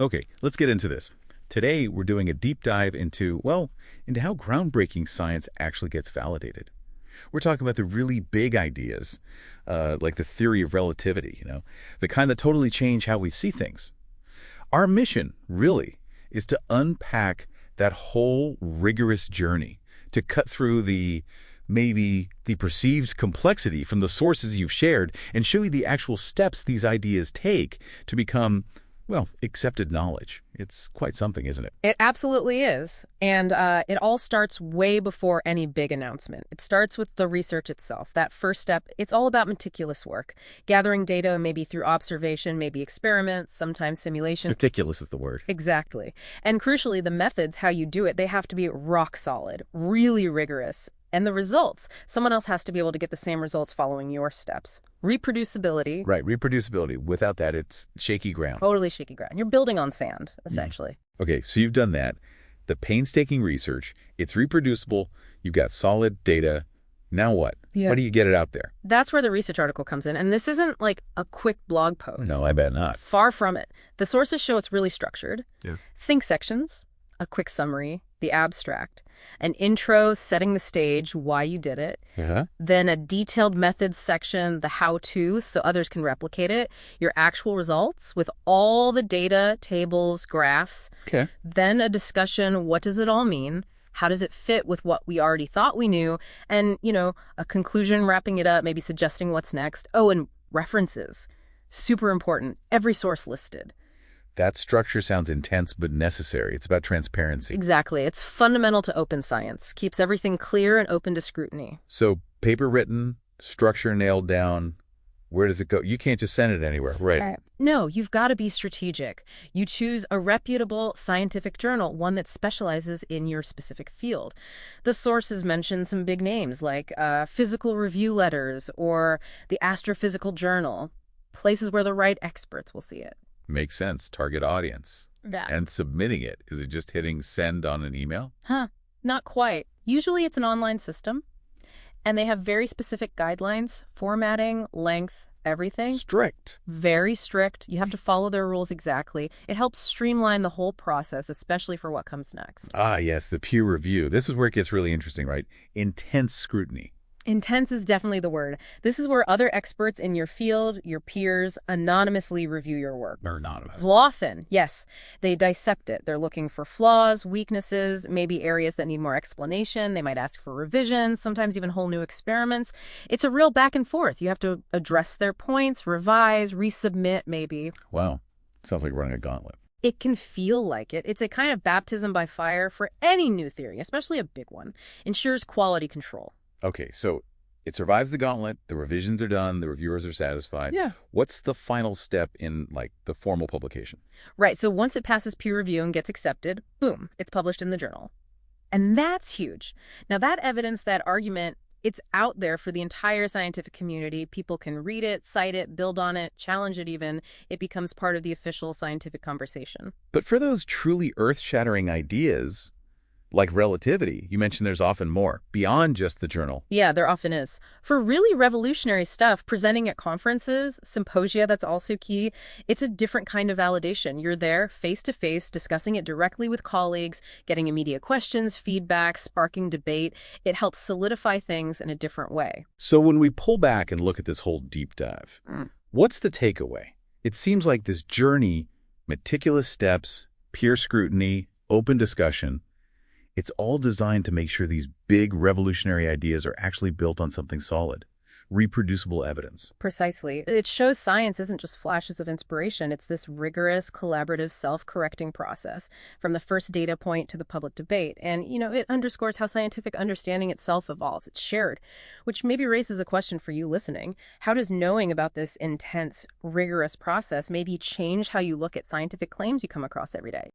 Okay, let's get into this. Today, we're doing a deep dive into, well, into how groundbreaking science actually gets validated. We're talking about the really big ideas, like the theory of relativity, the kind that totally change how we see things. Our mission, really, is to unpack that whole rigorous journey, to cut through maybe the perceived complexity from the sources you've shared and show you the actual steps these ideas take to become, well, accepted knowledge. It's quite something, isn't it? It absolutely is. And it all starts way before any big announcement. It starts with the research itself. That first step, it's all about meticulous work. Gathering data, maybe through observation, maybe experiments, sometimes simulation. Meticulous is the word. Exactly. And crucially, the methods, how you do it, they have to be rock solid, really rigorous. And the results, someone else has to be able to get the same results following your steps. Reproducibility. Right, reproducibility. Without that, it's shaky ground. Totally shaky ground. You're building on sand, essentially. Okay, so you've done that. The painstaking research, it's reproducible, you've got solid data. Now what? Yeah. How do you get it out there? That's where the research article comes in. And this isn't like a quick blog post. No, I bet not. Far from it. The sources show it's really structured. Yeah. Think sections, a quick summary, the abstract, an intro setting the stage, why you did it, then a detailed methods section, the how-to, so others can replicate it, your actual results with all the data, tables, graphs, then a discussion, what does it all mean? How does it fit with what we already thought we knew? And, a conclusion, wrapping it up, maybe suggesting what's next. Oh, and references. Super important. Every source listed. That structure sounds intense but necessary. It's about transparency. Exactly. It's fundamental to open science. Keeps everything clear and open to scrutiny. So paper written, structure nailed down. Where does it go? You can't just send it anywhere, right? No, you've got to be strategic. You choose a reputable scientific journal, one that specializes in your specific field. The sources mention some big names like Physical Review Letters or the Astrophysical Journal, places where the right experts will see it. Makes sense. Target audience. Yeah. And submitting it. Is it just hitting send on an email? Not quite. Usually it's an online system, and they have very specific guidelines, formatting, length, everything. Strict. Very strict. You have to follow their rules exactly. It helps streamline the whole process, especially for what comes next. Ah, yes, the peer review. This is where it gets really interesting, right? Intense scrutiny. Intense is definitely the word. This is where other experts in your field, your peers, anonymously review your work. Or anonymous. Often, yes. They dissect it. They're looking for flaws, weaknesses, maybe areas that need more explanation. They might ask for revisions, sometimes even whole new experiments. It's a real back and forth. You have to address their points, revise, resubmit, maybe. Wow. Sounds like running a gauntlet. It can feel like it. It's a kind of baptism by fire for any new theory, especially a big one. Ensures quality control. Okay, so it survives the gauntlet, the revisions are done, the reviewers are satisfied. Yeah. What's the final step in, the formal publication? Right, so once it passes peer review and gets accepted, boom, it's published in the journal. And that's huge. Now, that evidence, that argument, it's out there for the entire scientific community. People can read it, cite it, build on it, challenge it even. It becomes part of the official scientific conversation. But for those truly earth-shattering ideas, like relativity, you mentioned there's often more, beyond just the journal. Yeah, there often is. For really revolutionary stuff, presenting at conferences, symposia, that's also key, it's a different kind of validation. You're there, face-to-face, discussing it directly with colleagues, getting immediate questions, feedback, sparking debate. It helps solidify things in a different way. So when we pull back and look at this whole deep dive, what's the takeaway? It seems like this journey, meticulous steps, peer scrutiny, open discussion, it's all designed to make sure these big revolutionary ideas are actually built on something solid, reproducible evidence. Precisely. It shows science isn't just flashes of inspiration. It's this rigorous, collaborative, self-correcting process from the first data point to the public debate. And, it underscores how scientific understanding itself evolves. It's shared, which maybe raises a question for you listening. How does knowing about this intense, rigorous process maybe change how you look at scientific claims you come across every day?